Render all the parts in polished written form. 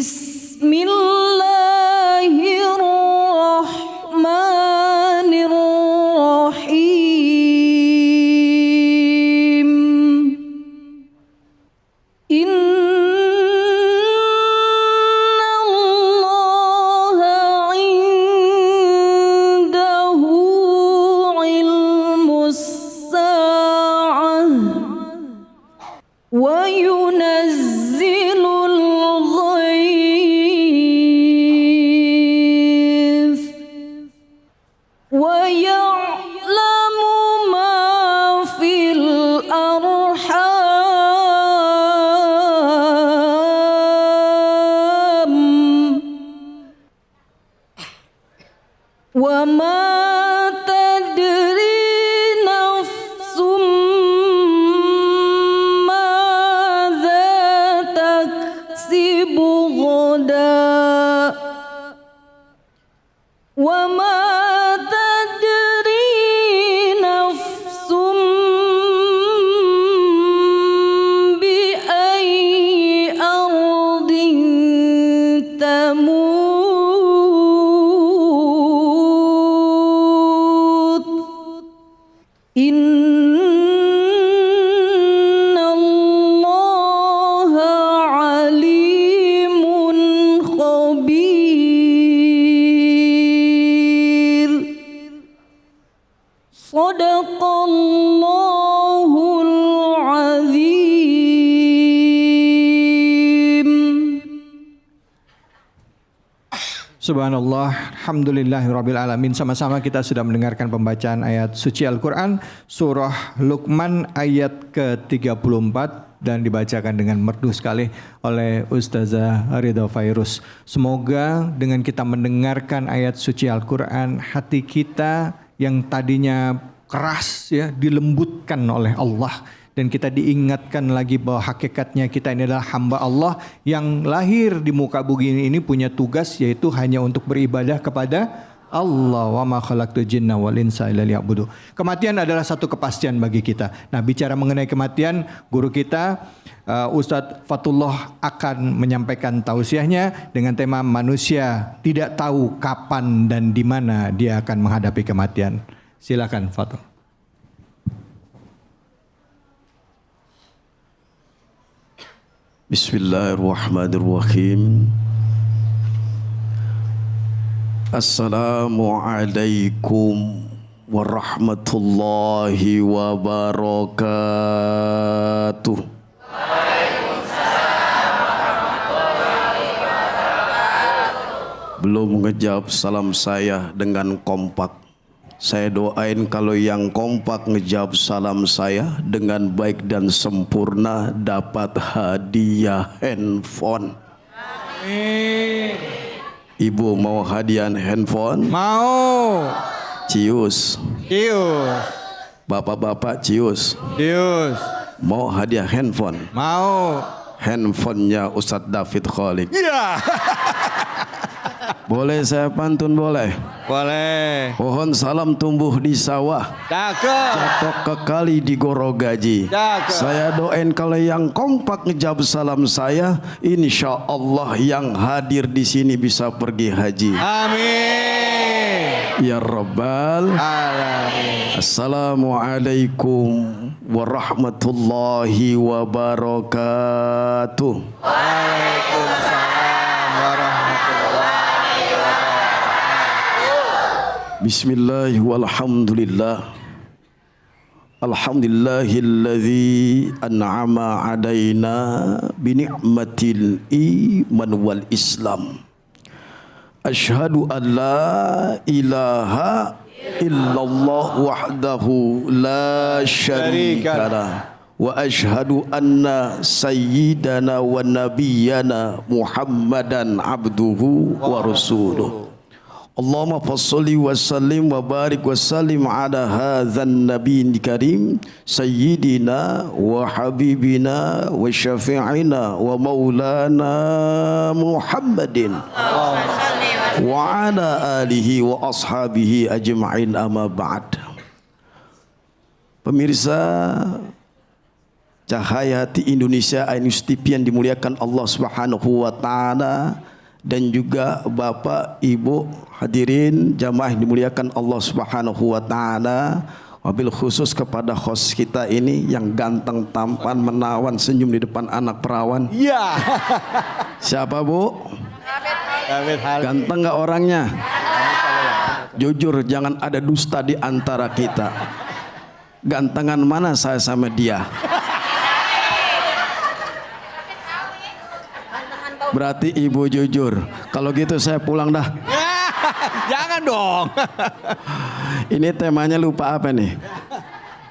Bismillahirrahmanirrahim. Innallaha indahu ilmus sa'ah wa yunazzilul ghaith wa ya'lamu ma fil arham wa ma tadri nafsum madza taksibu ghadan wa ma tadri nafsum bi ayyi ardin tamut. Innallaha alimun khabir. Sadaqallahul azim. Subhanallah, alhamdulillahirabbil alamin. Sama-sama kita sudah mendengarkan pembacaan ayat suci Al-Qur'an surah Luqman ayat ke-34 dan dibacakan dengan merdu sekali oleh Ustazah Ridha Fairuz. Semoga dengan kita mendengarkan ayat suci Al-Qur'an, hati kita yang tadinya keras ya dilembutkan oleh Allah, dan kita diingatkan lagi bahwa hakikatnya kita ini adalah hamba Allah yang lahir di muka bumi ini punya tugas, yaitu hanya untuk beribadah kepada Allah. Wa ma khalaqtul jinna wal insa illa liya'budu. Kematian adalah satu kepastian bagi kita. Nah, bicara mengenai kematian, guru kita Ustadz Fatullah akan menyampaikan tausiahnya dengan tema manusia tidak tahu kapan dan di mana dia akan menghadapi kematian. Silakan Fatul. Bismillahirrahmanirrahim. Assalamualaikum warahmatullahi wabarakatuh. Belum ngejawab salam saya dengan kompak. Saya doain kalau yang kompak ngejawab salam saya dengan baik dan sempurna dapat hadiah handphone. Amin. Ibu mau hadiah handphone? Mau. Cius. Cius. Bapak-bapak cius. Cius. Mau hadiah handphone? Mau. Handphonenya Ustadz David Kholik. Iya. Boleh saya pantun boleh? Boleh. Pohon salam tumbuh di sawah, Cakep. jatuh ke kali di Gorogaji. Cakep. Saya doain kalau yang kompak ngejawab salam saya, insya Allah yang hadir di sini bisa pergi haji. Amin. Ya Rabbal Alamin. Assalamualaikum warahmatullahi wabarakatuh. Waalaikumsalam warahmatullahi wabarakatuh. Bismillah walhamdulillah. Alhamdulillahilladzi an'ama alaina bini'matil iman wal islam. Ashhadu an la ilaha illallah wahdahu la syarika lah. Wa ashhadu anna sayyidana wa nabiyyana Muhammadan abduhu wa rasuluh. Allahumma fassalli wa sallim wa barik wa sallim ala hadzal nabiyil karim sayyidina wa habibina wa syafi'ina wa maulana Muhammadin wa ala alihi wa ashabihi ajma'in amma ba'd. Pemirsa Cahaya Hati Indonesia Ainus TV yang dimuliakan Allah Subhanahu wa taala, dan juga Bapak Ibu hadirin jamaah yang dimuliakan Allah Subhanahu wa taala. Wabil khusus kepada host kita ini yang ganteng, tampan, menawan, senyum di depan anak perawan. Iya. Siapa Bu? David Hal. Ganteng nggak orangnya? Jujur, jangan ada dusta di antara kita. Gantengan mana saya sama dia? Berarti ibu jujur. Kalau gitu saya pulang dah. Jangan dong. Ini temanya lupa apa nih?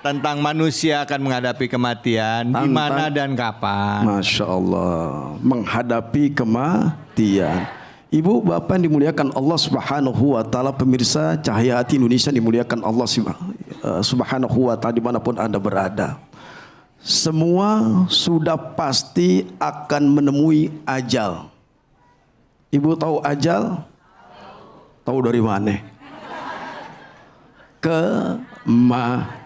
Tentang manusia akan menghadapi kematian, di mana dan kapan. Masya Allah, menghadapi kematian. Ibu bapak yang dimuliakan Allah Subhanahu wa taala, pemirsa Cahaya Hati Indonesia dimuliakan Allah Subhanahu wa taala dimanapun Anda berada. Semua sudah pasti akan menemui ajal. Ibu tahu ajal? Tahu dari mana? Kematian.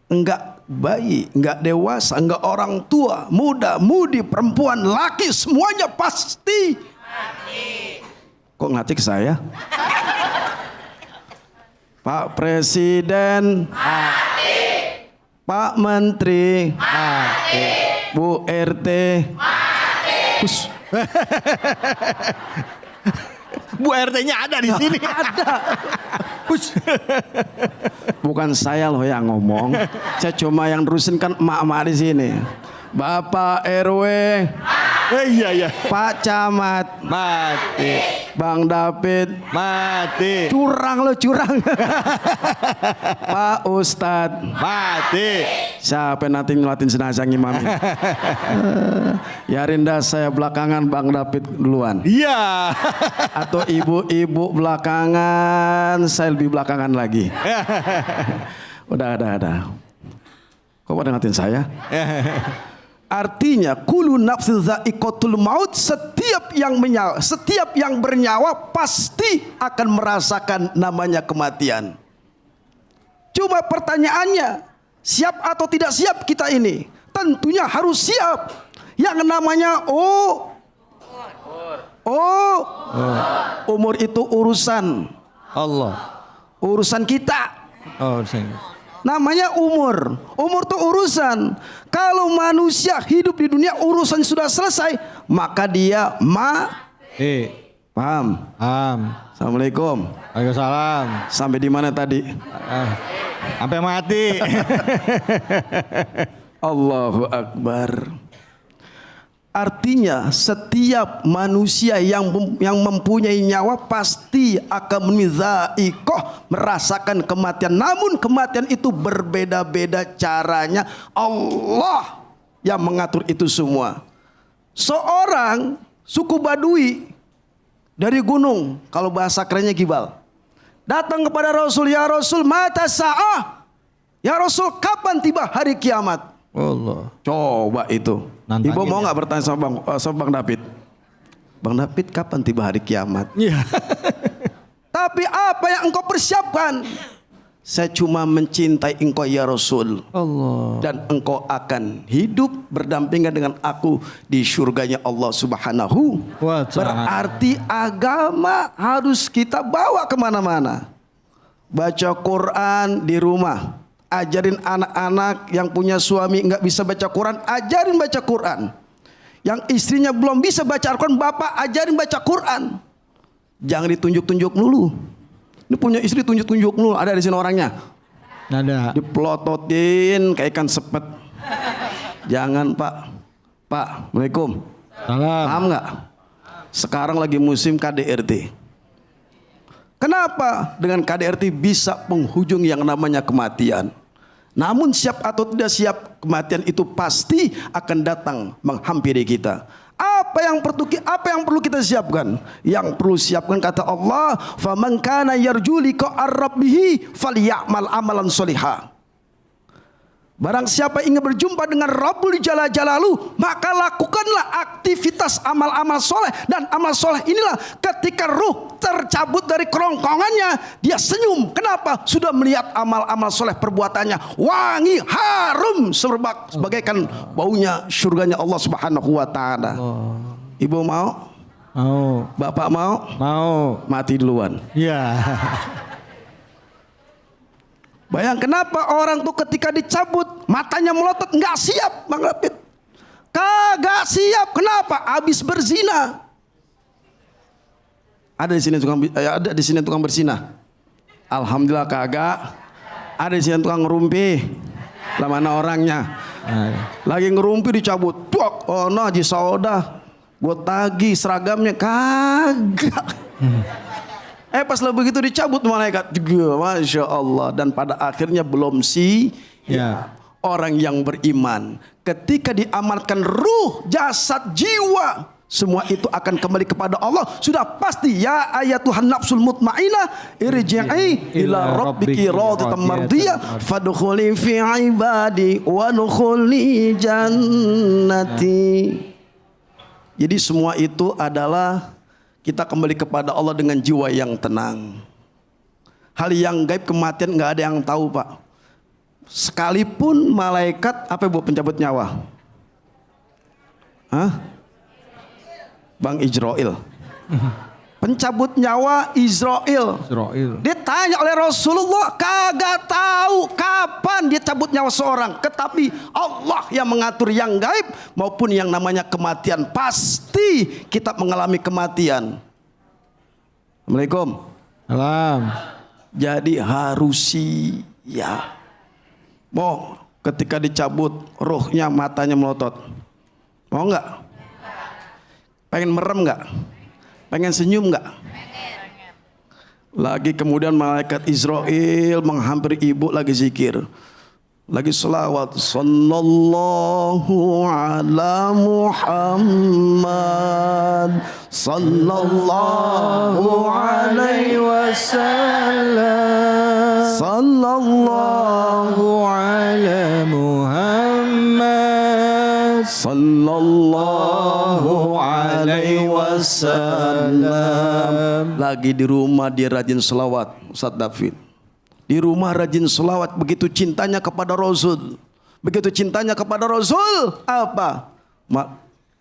Enggak bayi, enggak dewasa, enggak orang tua, muda, mudi, perempuan, laki, semuanya pasti mati. Kok ngatik saya? Pak Presiden mati. Pak Menteri mati. Bu RT mati. Bu RT-nya ada di sini. Ada. Bukan saya loh yang ngomong. Saya cuma yang terusin kan emak-emak di sini. Bapak RW. Iya. Pak Camat. Mati. Bang David. Mati. Curang lo, curang. Pak Ustadz. Mati. Siapa yang nanti ngelatin jenazah ngimami? Ya Rinda, saya belakangan, Bang David duluan. Iya. Atau ibu-ibu belakangan, saya lebih belakangan lagi. Udah. Kok pada ngatin saya? Artinya kullu nafsin za'iqatul maut, setiap yang bernyawa pasti akan merasakan namanya kematian. Cuma pertanyaannya, siap atau tidak siap kita ini? Tentunya harus siap. Yang namanya umur itu urusan Allah. Urusan kita. Oh, saya. Namanya umur. Umur itu urusan. Kalau manusia hidup di dunia urusan sudah selesai, maka dia paham? Assalamualaikum. Waalaikumsalam. Sampai di mana tadi? Sampai mati. Allahu Akbar. Artinya setiap manusia yang mempunyai nyawa pasti akan merasakan kematian. Namun kematian itu berbeda-beda caranya. Allah yang mengatur itu semua. Seorang suku Badui dari gunung, kalau bahasa kerennya Gibal, datang kepada Rasul, ya Rasul, mata sa'ah. Ya Rasul, kapan tiba hari kiamat? Allah. Coba itu. Nantangin. Ibu mau nggak bertanya sama Bang David? Bang David, kapan tiba hari kiamat? Iya. Tapi apa yang engkau persiapkan? Saya cuma mencintai engkau ya Rasul. Allah. Dan engkau akan hidup berdampingan dengan aku di surganya Allah Subhanahu wa ta'ala. Berarti agama harus kita bawa kemana-mana. Baca Quran di rumah. Ajarin anak-anak yang punya suami nggak bisa baca Quran, ajarin baca Quran. Yang istrinya belum bisa baca Al-Quran, bapak ajarin baca Quran. Jangan ditunjuk-tunjuk dulu. Ini punya istri tunjuk-tunjuk dulu. Ada di sini orangnya. Ada. Dipelototin kayak ikan sepet. Jangan Pak. Pak, Assalamualaikum. Salam. Paham nggak? Sekarang lagi musim KDRT. Kenapa? Dengan KDRT bisa penghujung yang namanya kematian. Namun siap atau tidak siap, kematian itu pasti akan datang menghampiri kita. Apa yang perlu kita siapkan? Yang perlu siapkan kata Allah, "Faman kana yarju liqa'a rabbih falyamal amalan sholiha." Barang siapa ingin berjumpa dengan Rabbul Jalal Jalaluh, maka lakukanlah aktivitas amal-amal soleh. Dan amal soleh inilah ketika ruh tercabut dari kerongkongannya, dia senyum. Kenapa? Sudah melihat amal-amal soleh perbuatannya wangi, harum, sebagaikan baunya surganya Allah Subhanahu wa Ta'ala. Ibu mau? Mau. Bapak mau? Mau. Mati duluan. Ya. Bayang kenapa orang tuh ketika dicabut matanya melotot, nggak siap Bang Rapid. Kagak siap. Kenapa? Habis berzina. Ada di sini tukang berzina. Alhamdulillah kagak. Ada di sini tukang ngerumpi. Lah mana orangnya? Lagi ngerumpi dicabut. Tuak. Oh no Haji Saudah. Gue tagih seragamnya kagak. Pas lah begitu dicabut malaikat, Masya Allah. Dan pada akhirnya belum orang yang beriman. Ketika diamalkan ruh, jasad, jiwa, semua itu akan kembali kepada Allah. Sudah pasti. Ya ayatuhan nafsul mutmainah irji'i ila rabbiki radiyatan mardiyah fadkhuli fi ibadi wa dukhuli jannati. Jadi semua itu adalah kita kembali kepada Allah dengan jiwa yang tenang. Hal yang gaib kematian nggak ada yang tahu Pak. Sekalipun malaikat apa buat pencabut nyawa? Bang Israel. Pencabut nyawa Israel. Ditanya oleh Rasulullah, kagak tahu kapan dia cabut nyawa seorang. Tetapi Allah yang mengatur yang gaib maupun yang namanya kematian. Pasti kita mengalami kematian. Assalamualaikum. Salam. Jadi harus siap. Mau ketika dicabut rohnya matanya melotot. Mau nggak? Pengen merem nggak? Pengen senyum nggak? Lagi kemudian malaikat Israel menghampiri ibu lagi zikir, lagi selawat. Sallallahu ala Muhammad, sallallahu alaihi wasallam, sallallahu ala Muhammad, sallallahu alaihi wasallam. Lagi di rumah dia rajin selawat, Ustaz David. Di rumah rajin selawat, begitu cintanya kepada Rasul. Begitu cintanya kepada Rasul, apa?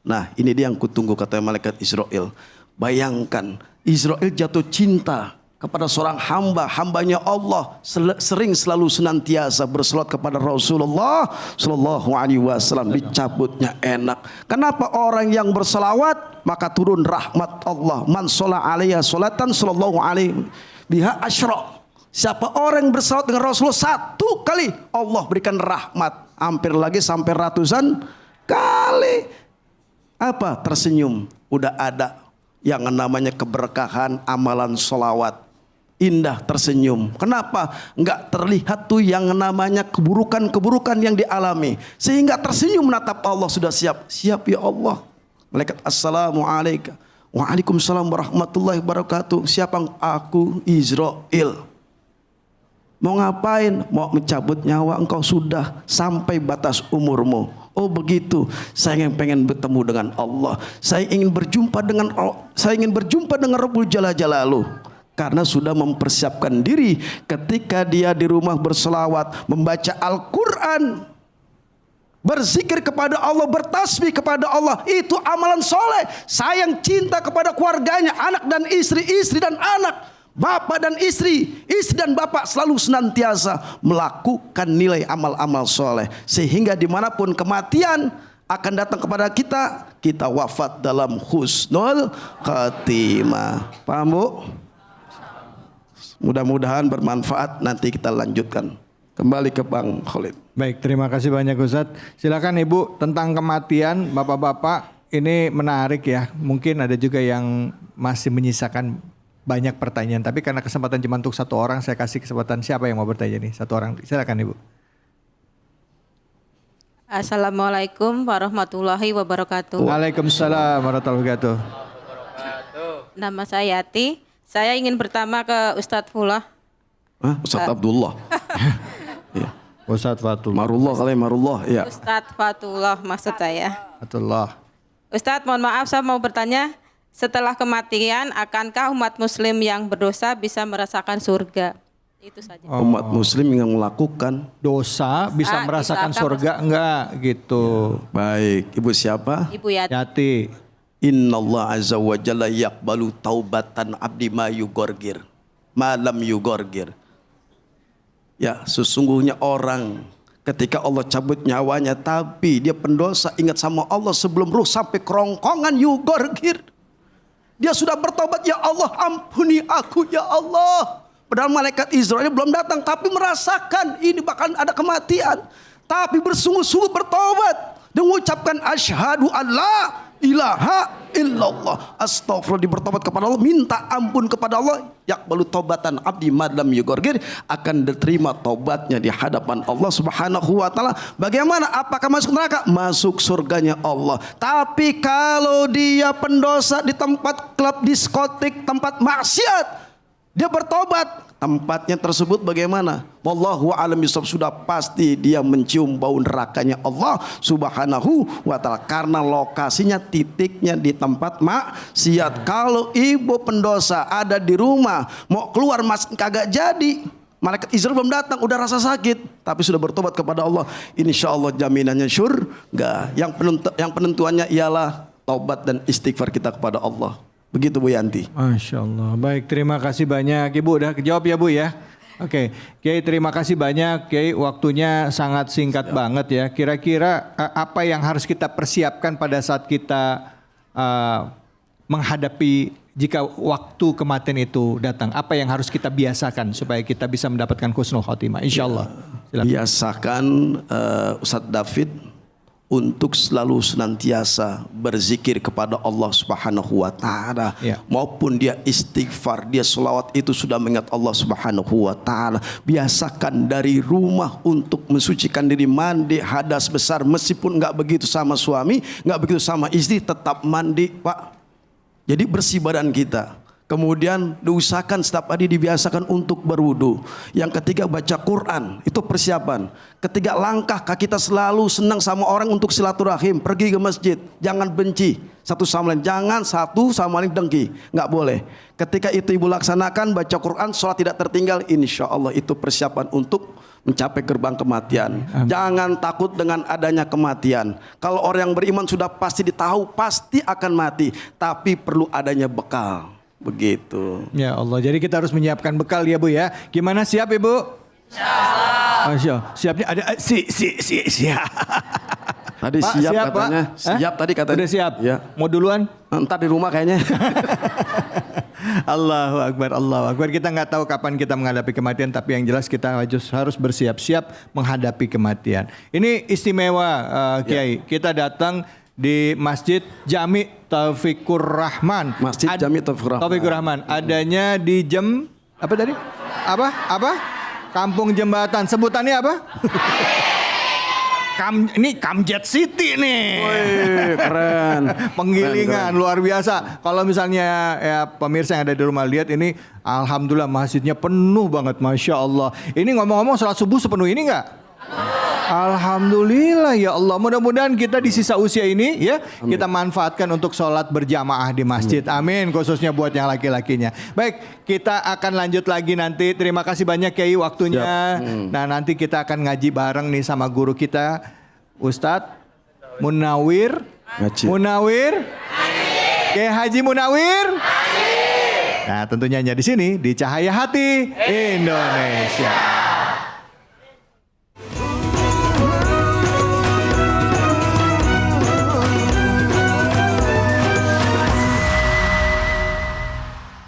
Nah ini dia yang kutunggu kata malaikat Israel. Bayangkan Israel jatuh cinta kepada seorang hambanya Allah, selalu senantiasa berselawat kepada Rasulullah Sallallahu Alaihi Wasallam. Dicabutnya enak. Kenapa? Orang yang berselawat maka turun rahmat Allah. Man sholla alaiha sholatan sallallahu alaihi biha asyra. Siapa orang yang berselawat dengan Rasulullah satu kali, Allah berikan rahmat. Hampir lagi sampai ratusan kali. Apa? Tersenyum. Udah ada yang namanya keberkahan amalan sholawat. Indah, tersenyum. Kenapa? Enggak terlihat tuh yang namanya keburukan-keburukan yang dialami. Sehingga tersenyum menatap Allah. Sudah siap. Siap ya Allah. Malaikat assalamualaikum. Waalaikumsalam warahmatullahi wabarakatuh. Siapa? Aku Israel. Mau ngapain? Mau mencabut nyawa engkau, sudah sampai batas umurmu. Oh begitu. Saya pengen bertemu dengan Allah. Saya ingin berjumpa dengan Rabbul Jalal Jalaluh. Karena sudah mempersiapkan diri ketika dia di rumah berselawat, membaca Al-Quran, berzikir kepada Allah, bertasbih kepada Allah. Itu amalan soleh. Sayang cinta kepada keluarganya, anak dan istri, istri dan anak, bapak dan istri, istri dan bapak, selalu senantiasa melakukan nilai amal-amal soleh. Sehingga dimanapun kematian akan datang kepada kita, kita wafat dalam husnul khatimah. Paham Bu? Mudah-mudahan bermanfaat. Nanti kita lanjutkan. Kembali ke Bang Khalid. Baik, terima kasih banyak Ustadz. Silakan Ibu, tentang kematian Bapak-bapak ini menarik ya. Mungkin ada juga yang masih menyisakan banyak pertanyaan. Tapi karena kesempatan cuma untuk satu orang, saya kasih kesempatan. Siapa yang mau bertanya nih? Satu orang. Silakan Ibu. Assalamualaikum warahmatullahi wabarakatuh. Waalaikumsalam warahmatullahi wabarakatuh. Nama saya Yati. Saya ingin bertanya ke Ustadz Fulah. Ustadz Abdullah. Ya. Ustadz Fatullah. Marullah kali Marullah ya. Ustadz Fatullah maksud saya. Fatullah. Ustadz mohon maaf saya mau bertanya, setelah kematian akankah umat muslim yang berdosa bisa merasakan surga? Itu saja. Umat muslim yang melakukan Dosa bisa merasakan bisa surga enggak gitu. baik. Ibu siapa? Ibu Yati. Yati. Innallaha azza wa jalla yaqbalu taubatan abdi ma yugorgir. Malam yugorgir. Ya, sesungguhnya orang ketika Allah cabut nyawanya tapi dia pendosa ingat sama Allah sebelum ruh sampai kerongkongan yugorgir. Dia sudah bertobat, ya Allah ampuni aku ya Allah. Padahal malaikat Israel belum datang tapi merasakan ini bahkan ada kematian. Tapi bersungguh-sungguh bertobat dan mengucapkan asyhadu alla ilaha illallah. Astagfirullah, bertobat kepada Allah, minta ampun kepada Allah. Yaqbalu taubatan abdi madlam yugorgir, akan diterima tobatnya di hadapan Allah Subhanahu wa taala. Bagaimana? Apakah masuk neraka? Masuk surganya Allah. Tapi kalau dia pendosa di tempat klub, diskotik, tempat maksiat, dia bertobat, tempatnya tersebut bagaimana? Wallahu a'lam bishawab, sudah pasti dia mencium bau nerakanya Allah Subhanahu wa taala karena lokasinya, titiknya di tempat maksiat. Kalau ibu pendosa ada di rumah mau keluar masuk kagak jadi, malaikat Israel belum datang udah rasa sakit tapi sudah bertobat kepada Allah, insya Allah jaminannya surga. Yang penentuannya ialah taubat dan istighfar kita kepada Allah. Begitu Bu Yanti. Masya Allah. Baik, terima kasih banyak. Ibu udah kejawab ya Bu ya? Oke, Kiai terima kasih banyak. Kiai waktunya sangat singkat banget ya. Kira-kira apa yang harus kita persiapkan pada saat kita menghadapi jika waktu kematian itu datang? Apa yang harus kita biasakan supaya kita bisa mendapatkan husnul khotimah? Insya Allah. Silakan. Biasakan Ustadz David untuk selalu senantiasa berzikir kepada Allah Subhanahu wa taala, maupun dia istighfar, dia selawat, itu sudah mengingat Allah Subhanahu wa taala. Biasakan dari rumah untuk mensucikan diri, mandi hadas besar, meskipun enggak begitu sama suami, enggak begitu sama istri, tetap mandi, Pak. Jadi bersih badan kita. Kemudian diusahakan setiap hari dibiasakan untuk berwudu. Yang ketiga baca Quran, itu persiapan. Ketiga langkah kaki kita selalu senang sama orang untuk silaturahim, pergi ke masjid, jangan benci satu sama lain, jangan satu sama lain dengki, nggak boleh. Ketika itu ibu laksanakan, baca Quran, sholat tidak tertinggal, insya Allah itu persiapan untuk mencapai gerbang kematian. Jangan takut dengan adanya kematian. Kalau orang yang beriman sudah pasti ditahu pasti akan mati, tapi perlu adanya bekal. Begitu. Ya Allah, jadi kita harus menyiapkan bekal ya Bu ya. Gimana, siap Ibu? Siap. Siapnya ada siap. Tadi Pak, siap siap, katanya. Pak? Siap tadi katanya. Udah siap? Ya. Mau duluan? Ntar di rumah kayaknya. Allahu Akbar, Allahu Akbar. Kita nggak tahu kapan kita menghadapi kematian, tapi yang jelas kita harus bersiap-siap menghadapi kematian. Ini istimewa Kiai. Kita datang di Masjid Jami Taufikur Rahman. Masjid Jami Taufikur Rahman. Taufikur Rahman. Adanya di apa tadi? Apa? Kampung Jembatan. Sebutannya apa? Ini Kamjet City nih. Wih, keren. Penggilingan luar biasa. Kalau misalnya ya pemirsa yang ada di rumah lihat ini, alhamdulillah masjidnya penuh banget, masya Allah. Ini ngomong-ngomong sholat subuh sepenuh ini nggak? Alhamdulillah ya Allah. Mudah-mudahan kita di sisa usia ini ya kita manfaatkan untuk sholat berjamaah di masjid. Amin. Khususnya buat yang laki-lakinya. Baik, kita akan lanjut lagi nanti. Terima kasih banyak Kiai waktunya. Nah nanti kita akan ngaji bareng nih sama guru kita Ustadz Munawir. Kiai Haji Munawir. Nah tentunya hanya di sini di Cahaya Hati Indonesia.